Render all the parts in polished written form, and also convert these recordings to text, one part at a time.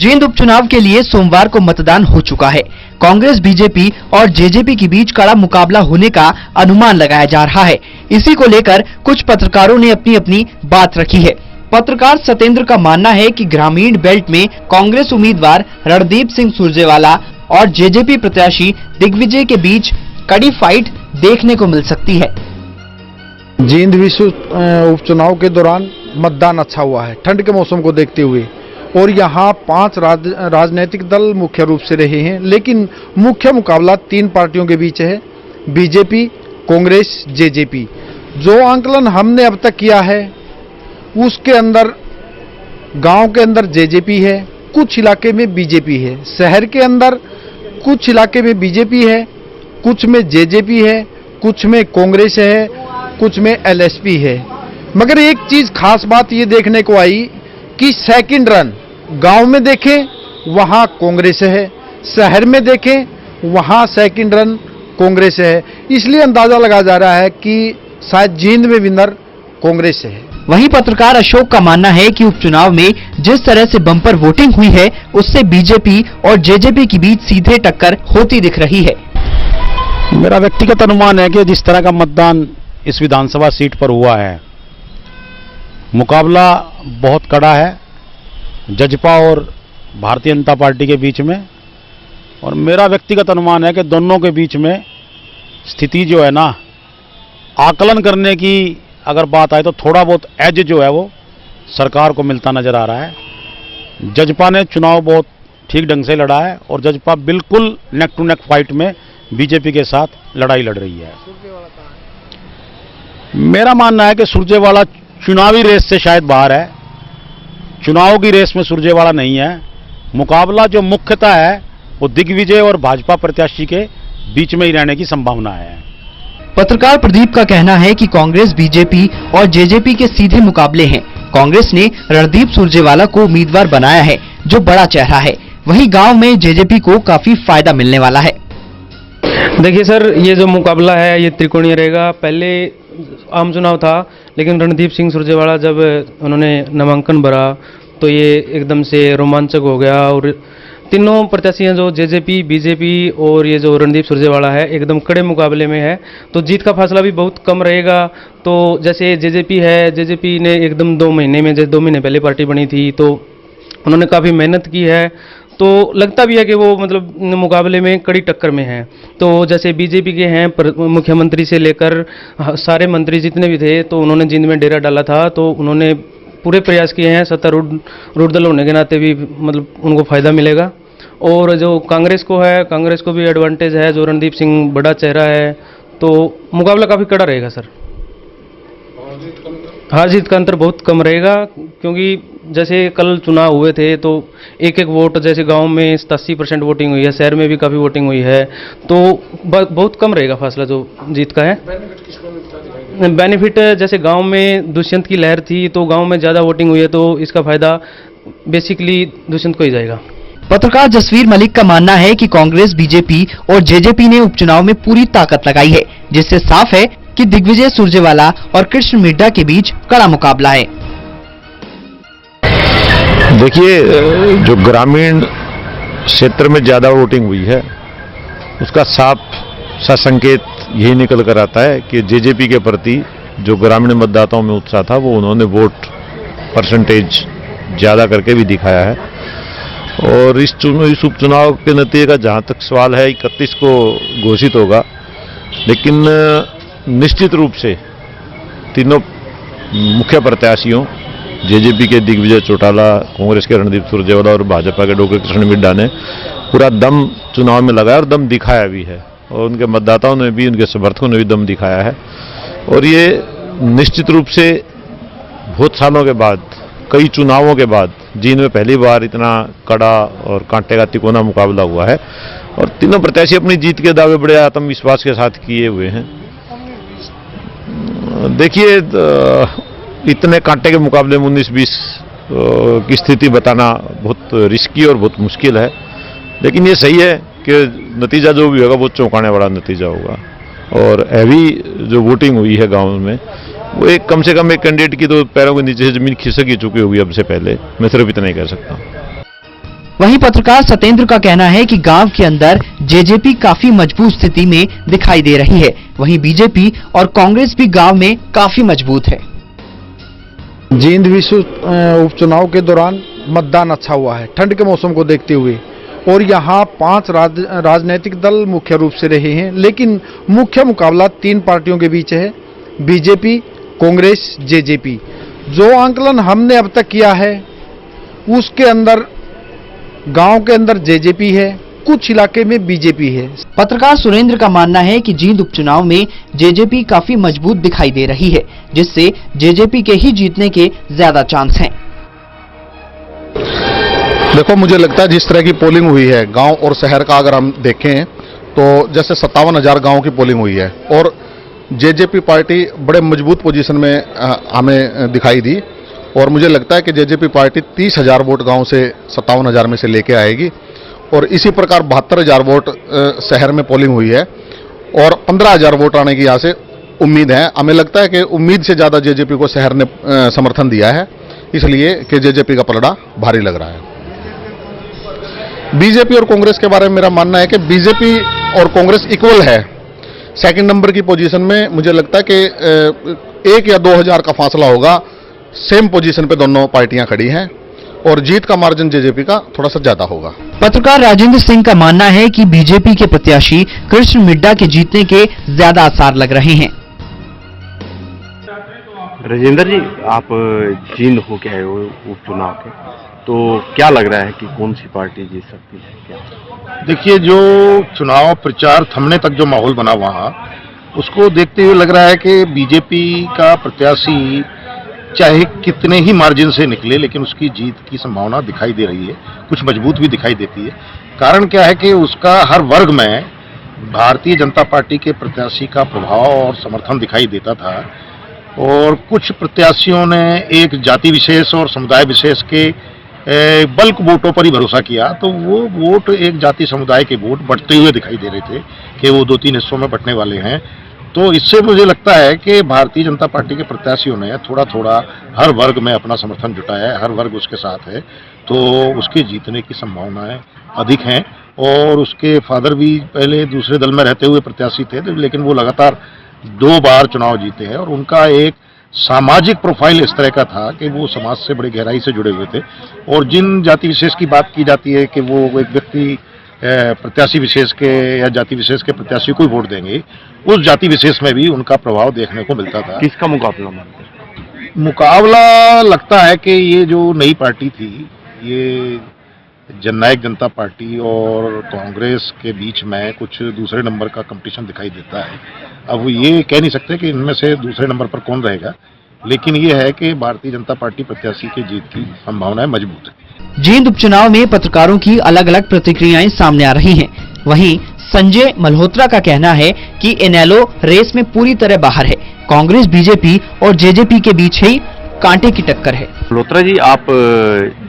जींद उपचुनाव के लिए सोमवार को मतदान हो चुका है। कांग्रेस, बीजेपी और जेजेपी के बीच कड़ा मुकाबला होने का अनुमान लगाया जा रहा है। इसी को लेकर कुछ पत्रकारों ने अपनी अपनी बात रखी है। पत्रकार सत्येंद्र का मानना है कि ग्रामीण बेल्ट में कांग्रेस उम्मीदवार रणदीप सिंह सुरजेवाला और जेजेपी प्रत्याशी दिग्विजय के बीच कड़ी फाइट देखने को मिल सकती है। जींद विश्व उपचुनाव के दौरान मतदान अच्छा हुआ है ठंड के मौसम को देखते हुए, और यहाँ 5 राजनीतिक दल मुख्य रूप से रहे हैं, लेकिन मुख्य मुकाबला 3 पार्टियों के बीच है, बीजेपी, कांग्रेस, जेजेपी। जो आंकलन हमने अब तक किया है उसके अंदर गांव के अंदर जेजेपी है, कुछ इलाके में बीजेपी है, शहर के अंदर कुछ इलाके में बीजेपी है, कुछ में जेजेपी है, कुछ में कांग्रेस है, कुछ में एलएसपी है। मगर एक चीज खास बात ये देखने को आई कि सेकंड रन गांव में देखें वहां कांग्रेस है, शहर में देखें वहां सेकंड रन कांग्रेस है। इसलिए अंदाजा लगाया जा रहा है कि शायद जींद में विनर कांग्रेस है। वहीं पत्रकार अशोक का मानना है कि उपचुनाव में जिस तरह से बम्पर वोटिंग हुई है उससे बीजेपी और जेजेपी के बीच सीधे टक्कर होती दिख रही है। मेरा व्यक्तिगत अनुमान है कि जिस तरह का मतदान इस विधानसभा सीट पर हुआ है, मुकाबला बहुत कड़ा है जजपा और भारतीय जनता पार्टी के बीच में, और मेरा व्यक्तिगत अनुमान है कि दोनों के बीच में स्थिति जो है ना, आकलन करने की अगर बात आए तो थोड़ा बहुत एज जो है वो सरकार को मिलता नजर आ रहा है। जजपा ने चुनाव बहुत ठीक ढंग से लड़ा है और जजपा बिल्कुल नेक टू नेक फाइट में बीजेपी के साथ लड़ाई लड़ रही है। मेरा मानना है कि सुरजेवाला चुनावी रेस से शायद बाहर है, चुनाव की रेस में सुरजेवाला नहीं है। मुकाबला जो मुख्यतः है वो दिग्विजय और भाजपा प्रत्याशी के बीच में ही रहने की संभावना है। पत्रकार प्रदीप का कहना है कि कांग्रेस, बीजेपी और जेजेपी के सीधे मुकाबले हैं। कांग्रेस ने रणदीप सुरजेवाला को उम्मीदवार बनाया है जो बड़ा चेहरा है, वहीं गांव में जेजेपी को काफी फायदा मिलने वाला है। देखिए सर, ये जो मुकाबला है ये त्रिकोणीय रहेगा। पहले आम चुनाव था, लेकिन रणदीप सिंह सुरजेवाला जब उन्होंने नामांकन भरा तो ये एकदम से रोमांचक हो गया, और तीनों प्रत्याशी हैं जो जेजेपी, बीजेपी और ये जो रणदीप सुरजेवाला है एकदम कड़े मुकाबले में है, तो जीत का फासला भी बहुत कम रहेगा। तो जैसे जेजेपी है, जेजेपी ने एकदम 2 महीने में, जैसे 2 महीने पहले पार्टी बनी थी तो उन्होंने काफ़ी मेहनत की है, तो लगता भी है कि वो मतलब मुकाबले में कड़ी टक्कर में है। तो जैसे बीजेपी के हैं, मुख्यमंत्री से लेकर सारे मंत्री जितने भी थे तो उन्होंने जींद में डेरा डाला था, तो उन्होंने पूरे प्रयास किए हैं। सत्तारूढ़ दल होने के नाते भी मतलब उनको फ़ायदा मिलेगा। और जो कांग्रेस को है, कांग्रेस को भी एडवांटेज है, जो रणदीप सिंह बड़ा चेहरा है, तो मुकाबला काफ़ी कड़ा रहेगा सर। हार जीत का अंतर बहुत कम रहेगा, क्योंकि जैसे कल चुनाव हुए थे तो एक वोट, जैसे गांव में 87% वोटिंग हुई है, शहर में भी काफ़ी वोटिंग हुई है, तो बहुत कम रहेगा फासला जो जीत का है। बेनिफिट जैसे गांव में दुष्यंत की लहर थी तो गांव में ज़्यादा वोटिंग हुई है, तो इसका फायदा बेसिकली दुष्यंत को ही जाएगा। पत्रकार जसवीर मलिक का मानना है कि कांग्रेस, बीजेपी और जेजेपी ने उपचुनाव में पूरी ताकत लगाई है, जिससे साफ है कि दिग्विजय सुरजेवाला और कृष्ण मिड्ढा के बीच कड़ा मुकाबला है। देखिए, जो ग्रामीण क्षेत्र में ज्यादा वोटिंग हुई है उसका साफ सा संकेत यही निकल कर आता है कि जेजेपी के प्रति जो ग्रामीण मतदाताओं में उत्साह था वो उन्होंने वोट परसेंटेज ज्यादा करके भी दिखाया है। और इस उपचुनाव के नतीजे का जहां तक सवाल है 31 को घोषित होगा, लेकिन निश्चित रूप से तीनों मुख्य प्रत्याशियों जेजेपी के दिग्विजय चौटाला, कांग्रेस के रणदीप सुरजेवाला और भाजपा के डॉक्टर कृष्ण मिड्ढा ने पूरा दम चुनाव में लगाया और दम दिखाया भी है, और उनके मतदाताओं ने भी, उनके समर्थकों ने भी दम दिखाया है। और ये निश्चित रूप से बहुत सालों के बाद, कई चुनावों के बाद जींद में पहली बार इतना कड़ा और कांटे का तिकोना मुकाबला हुआ है, और तीनों प्रत्याशी अपनी जीत के दावे बड़े आत्मविश्वास के साथ किए हुए हैं। देखिए, इतने कांटे के मुकाबले में 19-20 की स्थिति बताना बहुत रिस्की और बहुत मुश्किल है, लेकिन ये सही है कि नतीजा जो भी होगा वो चौंकाने वाला नतीजा होगा। और हैवी जो वोटिंग हुई है गांव में, वो एक कम से कम एक कैंडिडेट की तो पैरों के नीचे से जमीन खिसक ही चुकी होगी अब से पहले, मैं सिर्फ इतना ही कह सकता हूँ। वहीं पत्रकार सत्येंद्र का कहना है कि गांव के अंदर जेजेपी काफी मजबूत स्थिति में दिखाई दे रही है, वहीं बीजेपी और कांग्रेस भी गांव में काफी मजबूत है। जींद विश्व उपचुनाव के दौरान मतदान अच्छा हुआ है ठंड के मौसम को देखते हुए, और यहाँ 5 राजनीतिक दल मुख्य रूप से रहे हैं, लेकिन मुख्य मुकाबला 3 पार्टियों के बीच है, बीजेपी, कांग्रेस, जेजेपी। जो आंकलन हमने अब तक किया है उसके अंदर गांव के अंदर जेजेपी है, कुछ इलाके में बीजेपी है। पत्रकार सुरेंद्र का मानना है कि जींद उपचुनाव में जेजेपी काफी मजबूत दिखाई दे रही है, जिससे जेजेपी के ही जीतने के ज्यादा चांस हैं। देखो, मुझे लगता है जिस तरह की पोलिंग हुई है गांव और शहर का अगर हम देखें तो जैसे 57,000 गांव की पोलिंग हुई है और जेजेपी पार्टी बड़े मजबूत पोजीशन में हमें दिखाई दी, और मुझे लगता है कि जेजेपी पार्टी 30,000 वोट गांव से 57,000 में से लेके आएगी, और इसी प्रकार 72,000 वोट शहर में पोलिंग हुई है और 15,000 वोट आने की यहाँ से उम्मीद है। हमें लगता है कि उम्मीद से ज़्यादा जेजेपी को शहर ने समर्थन दिया है, इसलिए कि जेजेपी का पलड़ा भारी लग रहा है। बीजेपी और कांग्रेस के बारे में मेरा मानना है कि बीजेपी और कांग्रेस इक्वल है। सेकंड नंबर की पोजीशन में मुझे लगता है कि 1 या 2,000 का फासला होगा, सेम पोजीशन पे दोनों पार्टियां खड़ी हैं, और जीत का मार्जिन जेजेपी का थोड़ा सा ज्यादा होगा। पत्रकार राजेंद्र सिंह का मानना है कि बीजेपी के प्रत्याशी कृष्ण मिड्डा के जीतने के ज्यादा आसार लग रहे हैं। राजेंद्र जी, आप जींद होके आए हो उपचुनाव के, तो क्या लग रहा है कि कौन सी पार्टी जीत सकती है? क्या देखिए, जो चुनाव प्रचार थमने तक जो माहौल बना वहाँ, उसको देखते हुए लग रहा है कि बीजेपी का प्रत्याशी चाहे कितने ही मार्जिन से निकले, लेकिन उसकी जीत की संभावना दिखाई दे रही है, कुछ मजबूत भी दिखाई देती है। कारण क्या है कि उसका हर वर्ग में भारतीय जनता पार्टी के प्रत्याशी का प्रभाव और समर्थन दिखाई देता था, और कुछ प्रत्याशियों ने एक जाति विशेष और समुदाय विशेष के बल्क वोटों पर ही भरोसा किया, तो वो वोट एक जाति समुदाय के वोट बढ़ते हुए दिखाई दे रहे थे कि वो 2-3 हिस्सों में बंटने वाले हैं। तो इससे मुझे लगता है कि भारतीय जनता पार्टी के प्रत्याशियों ने थोड़ा थोड़ा हर वर्ग में अपना समर्थन जुटाया है, हर वर्ग उसके साथ है, तो उसके जीतने की संभावनाएं अधिक हैं। और उसके फादर भी पहले दूसरे दल में रहते हुए प्रत्याशी थे, लेकिन वो लगातार 2 बार चुनाव जीते हैं, और उनका एक सामाजिक प्रोफाइल इस तरह का था कि वो समाज से बड़ी गहराई से जुड़े हुए थे। और जिन जाति विशेष की बात की जाती है कि वो एक व्यक्ति प्रत्याशी विशेष के या जाति विशेष के प्रत्याशी को वोट देंगे, उस जाति विशेष में भी उनका प्रभाव देखने को मिलता था। किसका मुकाबला मानते हैं? मुकाबला लगता है कि ये जो नई पार्टी थी, ये जननायक जनता पार्टी और कांग्रेस के बीच में कुछ दूसरे नंबर का कंपटीशन दिखाई देता है। अब ये कह नहीं सकते कि इनमें से दूसरे नंबर पर कौन रहेगा, लेकिन ये है कि भारतीय जनता पार्टी प्रत्याशी की जीत की संभावनाएं मजबूत है। जींद उपचुनाव में पत्रकारों की अलग अलग प्रतिक्रियाएं सामने आ रही हैं। वहीं संजय मल्होत्रा का कहना है कि इनेलो रेस में पूरी तरह बाहर है, कांग्रेस, बीजेपी और जेजेपी के बीच ही कांटे की टक्कर है। मल्होत्रा जी, आप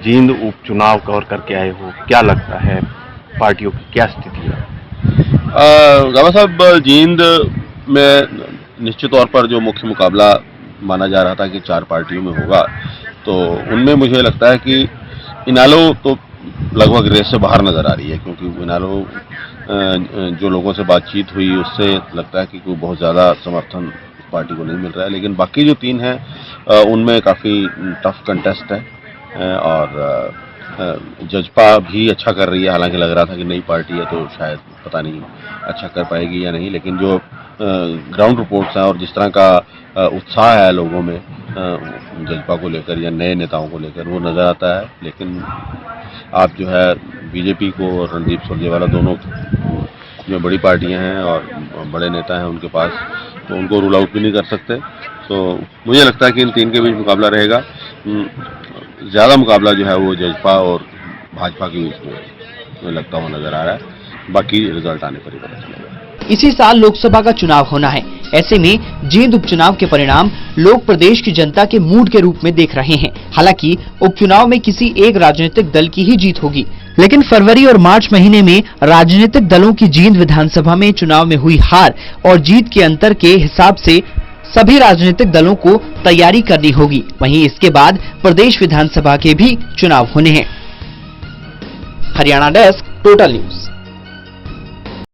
जींद उपचुनाव कवर करके आए हो, क्या लगता है पार्टियों की क्या स्थिति है? गावा साहब, जींद में निश्चित तौर पर जो मुख्य मुकाबला माना जा रहा था कि 4 पार्टियों में होगा, तो उनमें मुझे लगता है कि इनेलो तो लगभग रेस से बाहर नजर आ रही है, क्योंकि इनेलो जो लोगों से बातचीत हुई उससे लगता है कि कोई बहुत ज़्यादा समर्थन पार्टी को नहीं मिल रहा है। लेकिन बाकी जो 3 हैं उनमें काफ़ी टफ कंटेस्ट है, और जजपा भी अच्छा कर रही है। हालांकि लग रहा था कि नई पार्टी है तो शायद पता नहीं अच्छा कर पाएगी या नहीं, लेकिन जो ग्राउंड रिपोर्ट्स हैं और जिस तरह का उत्साह है लोगों में जजपा को लेकर या नए नेताओं को लेकर, वो नज़र आता है। लेकिन आप जो है बीजेपी को और रणदीप सुरजेवाला दोनों में बड़ी पार्टियां हैं और बड़े नेता हैं उनके पास, तो उनको रूल आउट भी नहीं कर सकते। तो मुझे लगता है कि इन 3 के बीच मुकाबला रहेगा। ज़्यादा मुकाबला जो है वो जजपा और भाजपा के बीच में लगता हुआ नजर आ रहा है। बाकी रिजल्ट आने पर ही पता चलेगा। इसी साल लोकसभा का चुनाव होना है। ऐसे में जींद उपचुनाव के परिणाम लोग प्रदेश की जनता के मूड के रूप में देख रहे हैं। हालांकि उपचुनाव में किसी एक राजनीतिक दल की ही जीत होगी, लेकिन फरवरी और मार्च महीने में राजनीतिक दलों की जींद विधानसभा में चुनाव में हुई हार और जीत के अंतर के हिसाब से सभी राजनीतिक दलों को तैयारी करनी होगी। वहीं इसके बाद प्रदेश विधानसभा के भी चुनाव होने हैं। Haryana desk, total news.